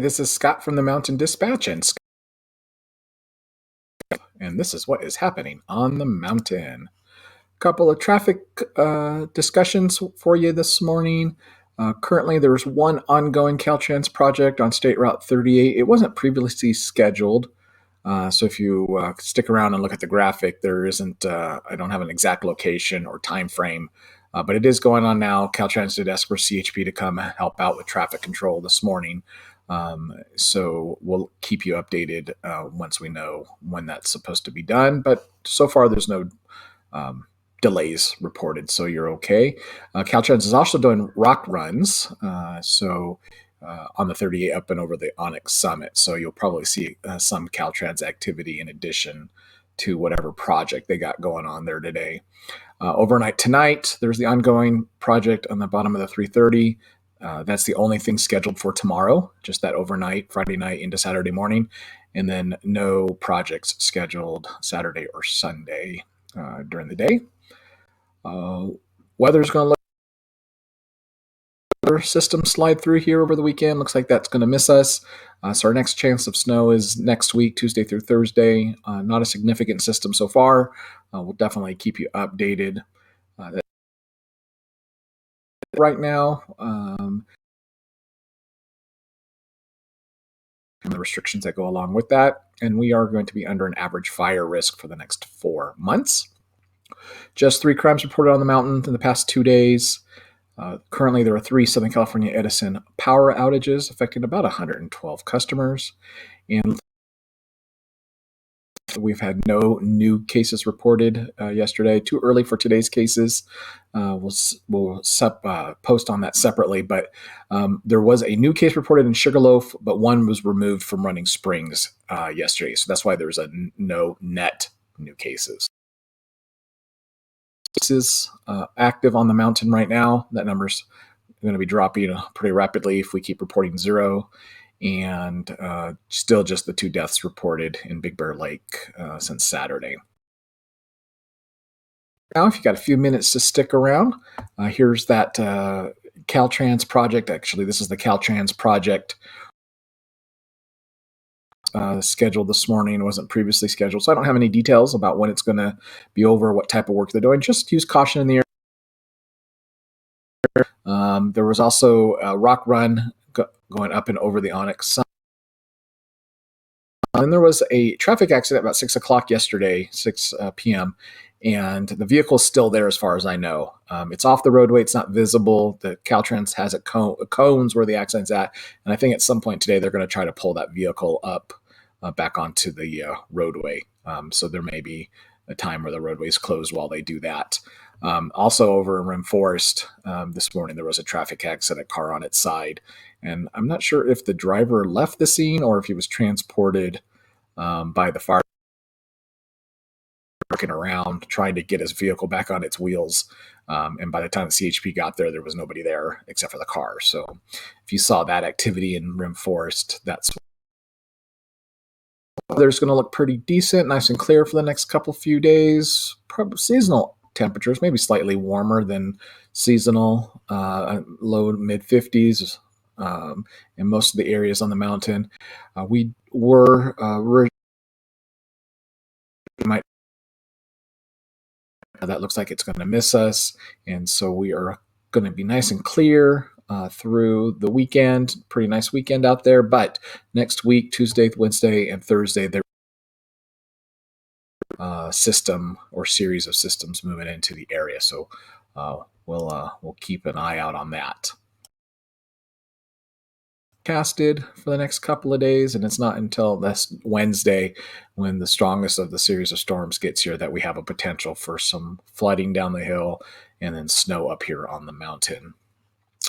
this is Scott from the Mountain Dispatch, and this is what is happening on the mountain. Couple of traffic discussions for you this morning. Currently, there's one ongoing CalTrans project on State Route 38. It wasn't previously scheduled, so if you stick around and look at the graphic, there isn't. I don't have an exact location or time frame, but it is going on now. CalTrans did ask for CHP to come help out with traffic control this morning. So we'll keep you updated once we know when that's supposed to be done. But so far, there's no delays reported, so you're okay. CalTrans is also doing rock runs, on the 38 up and over the Onyx Summit. So you'll probably see some CalTrans activity in addition to whatever project they got going on there today. Overnight tonight, there's the ongoing project on the bottom of the 330. That's the only thing scheduled for tomorrow, just that overnight, Friday night into Saturday morning, and then no projects scheduled Saturday or Sunday during the day. Weather's going to look system slide through here over the weekend. Looks like that's going to miss us. So our next chance of snow is next week, Tuesday through Thursday. Not a significant system so far. We'll definitely keep you updated. Right now, and the restrictions that go along with that, and we are going to be under an average fire risk for the next 4 months. Just 3 crimes reported on the mountain in the past 2 days. Currently, there are 3 Southern California Edison power outages affecting about 112 customers. And we've had no new cases reported yesterday. Too early for today's cases. We'll post on that separately. But there was a new case reported in Sugarloaf, but one was removed from Running Springs yesterday. So that's why there's no net new cases. Is active on the mountain right now. That number's going to be dropping pretty rapidly if we keep reporting 0, and still just the 2 deaths reported in Big Bear Lake since Saturday. Now, if you got a few minutes to stick around, here's that CalTrans project. Actually, this is the CalTrans project scheduled this morning. It wasn't previously scheduled, so I don't have any details about when it's going to be over, what type of work they're doing. Just use caution in the air. There was also a rock run going up and over the Onyx Summit. And there was a traffic accident about 6 o'clock yesterday, 6 p.m., and the vehicle's still there as far as I know. It's off the roadway. It's not visible. The CalTrans has cones where the accident's at, and I think at some point today they're going to try to pull that vehicle up back onto the roadway. So there may be a time where the roadway's closed while they do that. Also over in Rim Forest this morning, there was a traffic accident, car on its side. And I'm not sure if the driver left the scene or if he was transported by the fire, working around, trying to get his vehicle back on its wheels. And by the time the CHP got there, there was nobody there except for the car. So if you saw that activity in Rim Forest, that's weather's going to look pretty decent, nice and clear for the next few days. Probably seasonal temperatures, maybe slightly warmer than seasonal, low mid 50s in most of the areas on the mountain. We might. That looks like it's going to miss us, and so we are going to be nice and clear through the weekend. Pretty nice weekend out there, but next week, Tuesday, Wednesday, and Thursday, there system or series of systems moving into the area. So we'll keep an eye out on that. Casted for the next couple of days, and it's not until this Wednesday, when the strongest of the series of storms gets here, that we have a potential for some flooding down the hill and then snow up here on the mountain.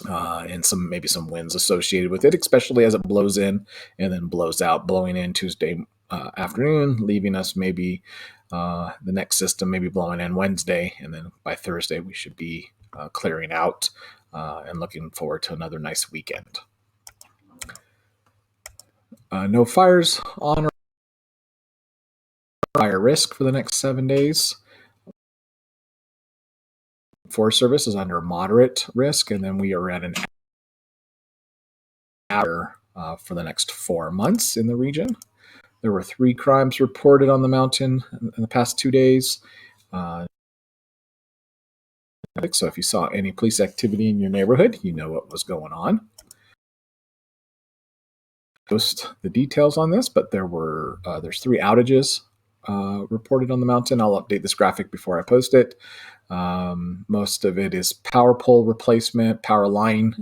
And maybe some winds associated with it, especially as it blows in and then blows out, blowing in Tuesday afternoon, leaving us maybe the next system maybe blowing in Wednesday, and then by Thursday we should be clearing out and looking forward to another nice weekend. No fires on or fire risk for the next 7 days. Forest Service is under moderate risk, and then we are at an hour for the next 4 months in the region. There were 3 crimes reported on the mountain in the past 2 days. So if you saw any police activity in your neighborhood, you know what was going on. Post the details on this, but there's 3 outages reported on the mountain. I'll update this graphic before I post it. Most of it is power pole replacement, power line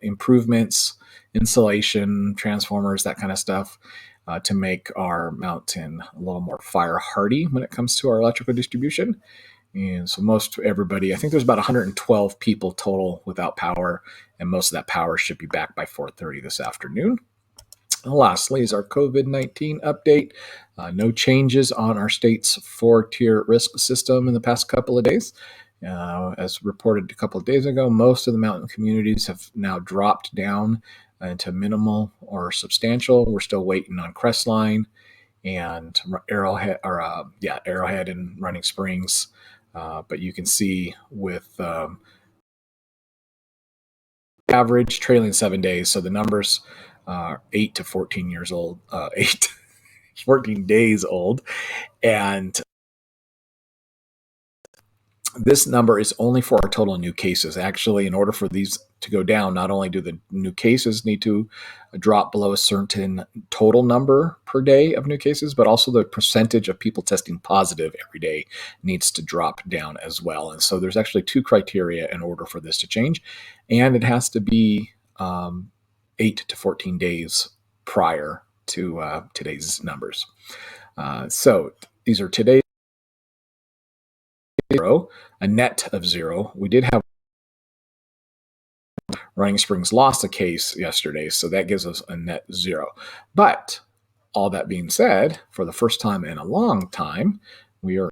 improvements, insulation, transformers, that kind of stuff, to make our mountain a little more fire hardy when it comes to our electrical distribution. And so most everybody, I think there's about 112 people total without power, and most of that power should be back by 4:30 this afternoon. And lastly is our COVID-19 update. No changes on our state's 4-tier risk system in the past couple of days. As reported a couple of days ago, most of the mountain communities have now dropped down into minimal or substantial. We're still waiting on Crestline and Arrowhead and Running Springs. But you can see with average trailing 7 days, so the numbers are 8 to 14 years old, 14 days old, and this number is only for our total new cases. Actually, in order for these to go down, not only do the new cases need to drop below a certain total number per day of new cases, but also the percentage of people testing positive every day needs to drop down as well. And so there's actually 2 criteria in order for this to change, and it has to be 8 to 14 days prior to today's numbers. So these are today's 0, a net of 0. We did have Running Springs lost a case yesterday, so that gives us a net 0. But all that being said, for the first time in a long time, we are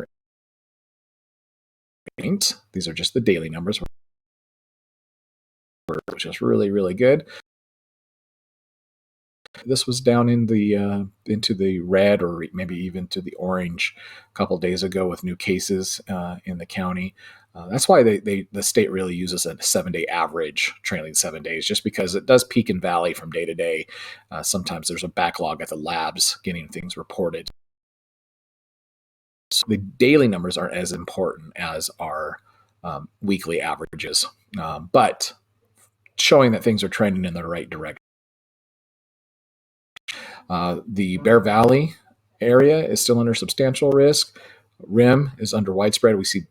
these are just the daily numbers, which is really, really good. This was down in the into the red or maybe even to the orange a couple days ago with new cases in the county. That's why the state really uses a 7-day average, trailing 7 days, just because it does peak and valley from day to day. Sometimes there's a backlog at the labs getting things reported. So the daily numbers aren't as important as our weekly averages, but showing that things are trending in the right direction. The Bear Valley area is still under substantial risk. RIM is under widespread. We see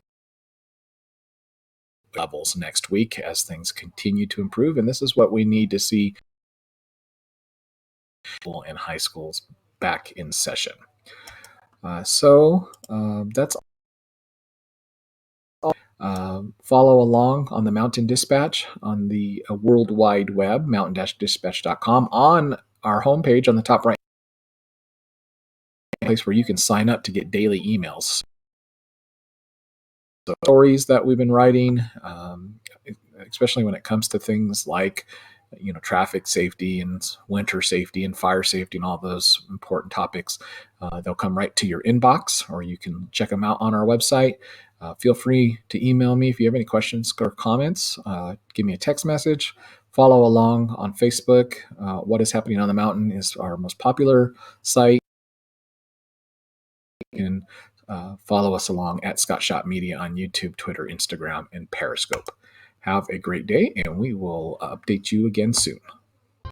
levels next week as things continue to improve, and this is what we need to see in high schools back in session. So that's all. Follow along on the Mountain Dispatch on the World Wide Web, mountain-dispatch.com. On our homepage on the top right place where you can sign up to get daily emails. The stories that we've been writing, especially when it comes to things like traffic safety and winter safety and fire safety and all those important topics, they'll come right to your inbox, or you can check them out on our website. Feel free to email me if you have any questions or comments. Give me a text message. Follow along on Facebook. What is Happening on the Mountain is our most popular site. You can follow us along at Scott Shot Media on YouTube, Twitter, Instagram, and Periscope. Have a great day, and we will update you again soon.